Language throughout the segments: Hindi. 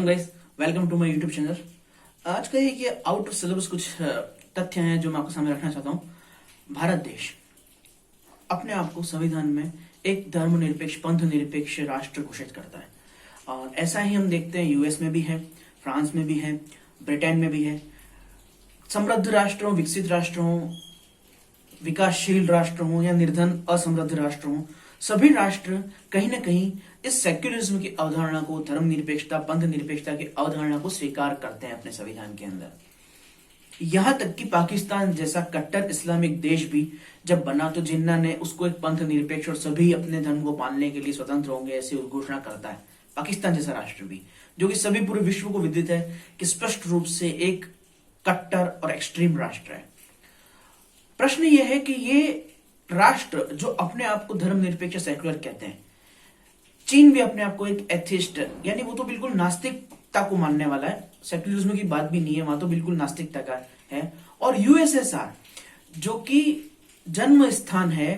नमस्कार guys, welcome to my YouTube channel. आज का ये आउट ऑफ सिलेबस कुछ तथ्य हैं जो मैं आपके सामने रखना चाहता हूँ। भारत देश अपने आप को संविधान में एक धर्मनिरपेक्ष पंथ निरपेक्ष राष्ट्र घोषित करता है और ऐसा ही हम देखते हैं यूएस में भी है, फ्रांस में भी है, ब्रिटेन में भी है। समृद्ध राष्ट्र हो, विकसित राष्ट्र हो, विकासशील राष्ट्र हो या निर्धन असमृद्ध राष्ट्र हो, सभी राष्ट्र कहीं ना कहीं इस सेक्युलरिज्म की अवधारणा को, धर्मनिरपेक्षता पंथ निरपेक्षता की अवधारणा को स्वीकार करते हैं अपने संविधान के अंदर। यहां तक कि पाकिस्तान जैसा कट्टर इस्लामिक देश भी जब बना तो जिन्ना ने उसको एक पंथ निरपेक्ष और सभी अपने धर्म को पालने के लिए स्वतंत्र होंगे ऐसी घोषणा करता है। पाकिस्तान जैसा राष्ट्र भी, जो कि सभी पूरे विश्व को विदित है कि स्पष्ट रूप से एक कट्टर और एक्सट्रीम राष्ट्र है। प्रश्न यह है कि ये राष्ट्र जो अपने आप को धर्मनिरपेक्ष सेक्युलर कहते हैं, चीन भी अपने आप को एक एथिस्ट, यानी वो तो बिल्कुल नास्तिकता को मानने वाला है, सेक्युलरिज्म की बात भी नहीं है, वहां तो बिल्कुल नास्तिकता का है। और यूएसएसआर जो कि जन्म स्थान है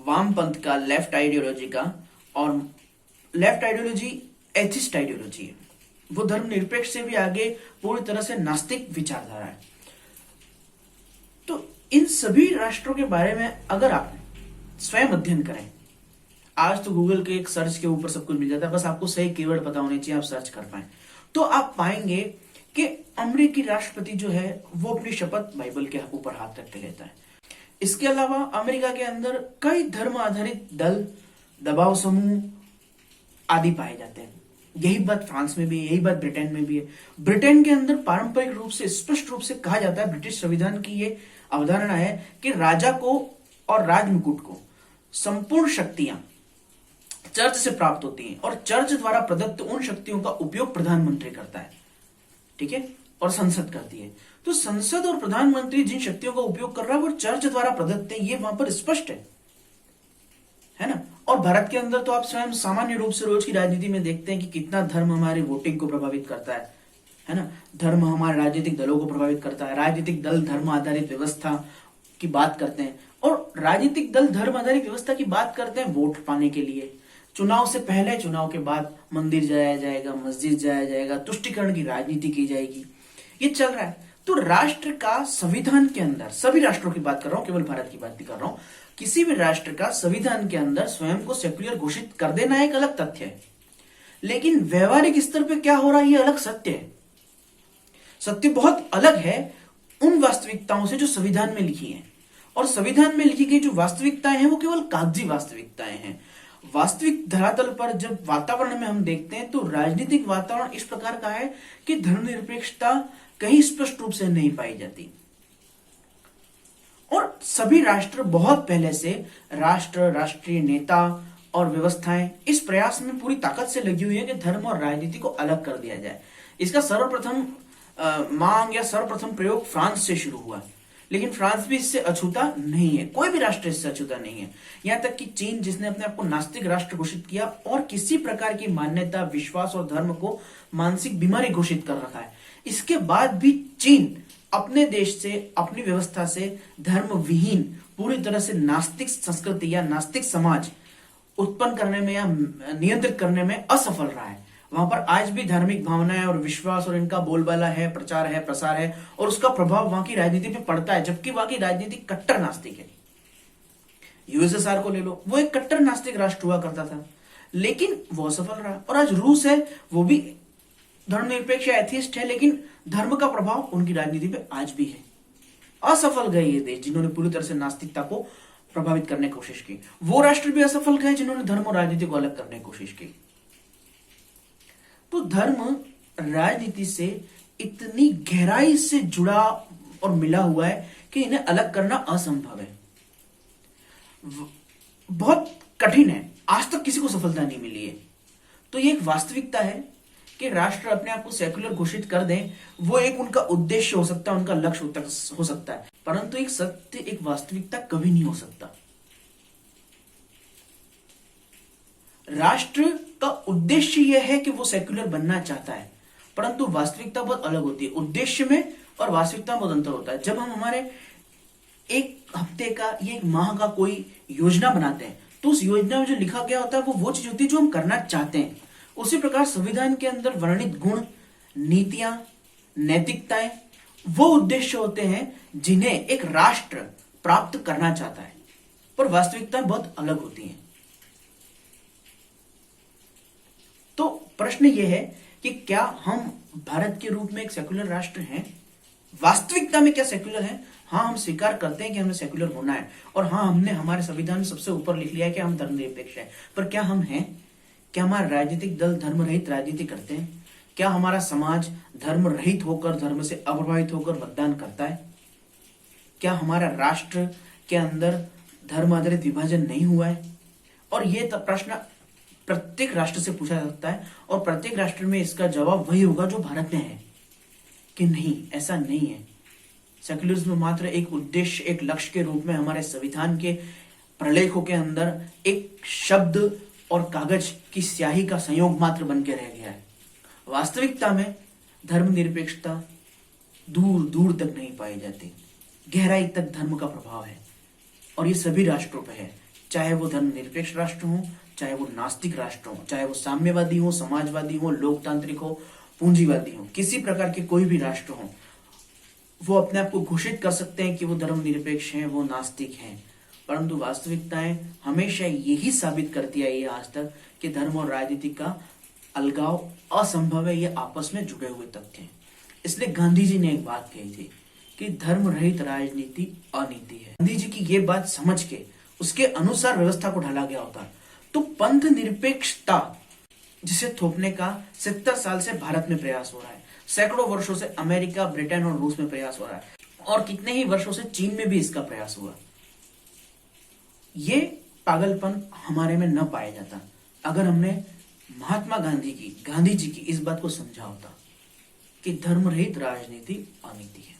वामपंथ का, लेफ्ट आइडियोलॉजी का, और लेफ्ट आइडियोलॉजी एथिस्ट आइडियोलॉजी है, वो धर्मनिरपेक्ष से भी आगे पूरी तरह से नास्तिक विचारधारा है। तो इन सभी राष्ट्रों के बारे में अगर आप स्वयं अध्ययन करें, आज तो गूगल के एक सर्च के ऊपर सब कुछ मिल जाता है, बस आपको सही कीवर्ड पता होने चाहिए, आप सर्च कर पाए, तो आप पाएंगे कि अमेरिकी राष्ट्रपति जो है वो अपनी शपथ बाइबल के ऊपर हाथ रख के लेता है। इसके अलावा अमेरिका के अंदर कई धर्म आधारित दल, दबाव समूह आदि पाए जाते हैं। यही बात फ्रांस में भी है, यही बात ब्रिटेन में भी है। ब्रिटेन के अंदर पारंपरिक रूप से स्पष्ट रूप से कहा जाता है, ब्रिटिश संविधान की ये अवधारणा है कि राजा को और राजमुकुट को संपूर्ण शक्तियां चर्च से प्राप्त होती हैं और चर्च द्वारा प्रदत्त उन शक्तियों का उपयोग प्रधानमंत्री करता है, ठीक है, और संसद करती है। तो संसद और प्रधानमंत्री जिन शक्तियों का उपयोग कर रहा है वो चर्च द्वारा प्रदत्त है, ये वहां पर स्पष्ट है ना। और भारत के अंदर तो आप स्वयं सामान्य रूप से रोज की राजनीति में देखते हैं कि कितना धर्म हमारी वोटिंग को प्रभावित करता है ना। धर्म हमारे राजनीतिक दलों को प्रभावित करता है, राजनीतिक दल धर्म आधारित व्यवस्था की बात करते हैं और राजनीतिक दल धर्म आधारित व्यवस्था की बात करते हैं वोट पाने के लिए। चुनाव से पहले, चुनाव के बाद मंदिर जाया जाएगा, मस्जिद जाया जाएगा, तुष्टीकरण की राजनीति की जाएगी, ये चल रहा है। तो राष्ट्र का संविधान के अंदर, सभी राष्ट्रों की बात कर रहा हूं, केवल भारत की बात नहीं कर रहा हूं, किसी भी राष्ट्र का संविधान के अंदर स्वयं को सेक्युलर घोषित कर देना एक अलग तथ्य है, लेकिन व्यवहारिक स्तर पर क्या हो रहा है ये अलग सत्य है। सत्य बहुत अलग है उन वास्तविकताओं से जो संविधान में लिखी है, और संविधान में लिखी गई जो वास्तविकताएं हैं वो केवल कागजी वास्तविकताएं हैं। वास्तविक धरातल पर जब वातावरण में हम देखते हैं तो राजनीतिक वातावरण इस प्रकार का है कि धर्मनिरपेक्षता कहीं स्पष्ट रूप से नहीं पाई जाती। और सभी राष्ट्र बहुत पहले से राष्ट्र, राष्ट्रीय नेता और व्यवस्थाएं इस प्रयास में पूरी ताकत से लगी हुई है कि धर्म और राजनीति को अलग कर दिया जाए। इसका सर्वप्रथम मांग या सर्वप्रथम प्रयोग फ्रांस से शुरू हुआ, लेकिन फ्रांस भी इससे अछूता नहीं है, कोई भी राष्ट्र इससे अछूता नहीं है। यहां तक कि चीन, जिसने अपने आप को नास्तिक राष्ट्र घोषित किया और किसी प्रकार की मान्यता, विश्वास और धर्म को मानसिक बीमारी घोषित कर रखा है, इसके बाद भी चीन अपने देश से, अपनी व्यवस्था से धर्म विहीन पूरी तरह से नास्तिक संस्कृति या नास्तिक समाज उत्पन्न करने में या नियंत्रित करने में असफल रहा है। वहां पर आज भी धार्मिक भावनाएं और विश्वास और इनका बोलबाला है, प्रचार है, प्रसार है, और उसका प्रभाव वहां की राजनीति पे पड़ता है, जबकि वहां की राजनीति कट्टर नास्तिक है। यूएसएसआर को ले लो, वो एक कट्टर नास्तिक राष्ट्र हुआ करता था, लेकिन वो असफल रहा। और आज रूस है, वो भी धर्मनिरपेक्ष एथिस्ट है, लेकिन धर्म का प्रभाव उनकी राजनीति पे आज भी है। असफल गए ये देश जिन्होंने पूरी तरह से नास्तिकता को प्रभावित करने की कोशिश की। वो राष्ट्र भी असफल गए जिन्होंने धर्म और राजनीति को अलग करने की कोशिश की। तो धर्म राजनीति से इतनी गहराई से जुड़ा और मिला हुआ है कि इन्हें अलग करना असंभव है, बहुत कठिन है, आज तक किसी को सफलता नहीं मिली है। तो ये एक वास्तविकता है कि राष्ट्र अपने आप को सेक्युलर घोषित कर दें, वो एक उनका उद्देश्य हो सकता है, उनका लक्ष्य हो सकता है, परंतु एक सत्य, एक वास्तविकता कभी नहीं हो सकता। राष्ट्र का उद्देश्य यह है कि वो सेक्युलर बनना चाहता है, परंतु वास्तविकता बहुत अलग होती है। उद्देश्य में और वास्तविकता में बहुत अंतर होता है। जब हम हमारे एक हफ्ते का या एक माह का कोई योजना बनाते हैं तो उस योजना में जो लिखा गया होता है वो चीज होती है जो हम करना चाहते हैं। उसी प्रकार संविधान के अंदर वर्णित गुण नीतियां, नैतिकताएं वो उद्देश्य होते हैं जिन्हें एक राष्ट्र प्राप्त करना चाहता है, पर वास्तविकता बहुत अलग होती है। तो प्रश्न यह है कि क्या हम भारत के रूप में एक सेक्युलर राष्ट्र हैं? वास्तविकता में क्या सेक्युलर है? हाँ, हम स्वीकार करते हैं कि हमें सेक्युलर होना है, और हाँ, हमने हमारे संविधान में सबसे ऊपर लिख लिया है कि हम धर्मनिरपेक्ष हैं। पर क्या हम हैं? क्या हमारे राजनीतिक दल धर्म रहित राजनीति करते हैं? क्या हमारा समाज धर्म रहित होकर, धर्म से अप्रभावित होकर मतदान करता है? क्या हमारा राष्ट्र के अंदर धर्म आधारित विभाजन नहीं हुआ है? और ये प्रश्न प्रत्येक राष्ट्र से पूछा जा सकता है, और प्रत्येक राष्ट्र में इसका जवाब वही होगा जो भारत में है कि नहीं, ऐसा नहीं है। सेक्युलरिज्म मात्र एक उद्देश्य, एक लक्ष्य के रूप में हमारे संविधान के प्रलेखों के अंदर एक शब्द और कागज की स्याही का संयोग मात्र बन के रह गया है। वास्तविकता में धर्मनिरपेक्षता दूर दूर तक नहीं पाई जाती, गहराई तक धर्म का प्रभाव है, और ये सभी राष्ट्रों पे है, चाहे वो धर्मनिरपेक्ष राष्ट्र हो, चाहे वो नास्तिक राष्ट्र हो, चाहे वो साम्यवादी हो, समाजवादी हो, लोकतांत्रिक हो, पूंजीवादी हो, किसी प्रकार के कोई भी राष्ट्र हो, वो अपने आप को घोषित कर सकते हैं कि वो धर्मनिरपेक्ष हैं, वो नास्तिक हैं, परंतु वास्तविकताएं हमेशा यही साबित करती आई है आज तक कि धर्म और राजनीति का अलगाव असंभव है, ये आपस में जुड़े हुए तथ्य हैं। इसलिए गांधी जी ने एक बात कही थी कि धर्म रहित राजनीति अनीति है। गांधी जी की ये बात समझ के उसके अनुसार व्यवस्था को ढाला गया होता तो पंथ निरपेक्षता जिसे थोपने का 70 साल से भारत में प्रयास हो रहा है, सैकड़ों वर्षों से अमेरिका, ब्रिटेन और रूस में प्रयास हो रहा है, और कितने ही वर्षों से चीन में भी इसका प्रयास हुआ। ये पागलपन हमारे में न पाया जाता अगर हमने महात्मा गांधी जी की इस बात को समझा होता कि धर्म रहित राजनीति अनीति है।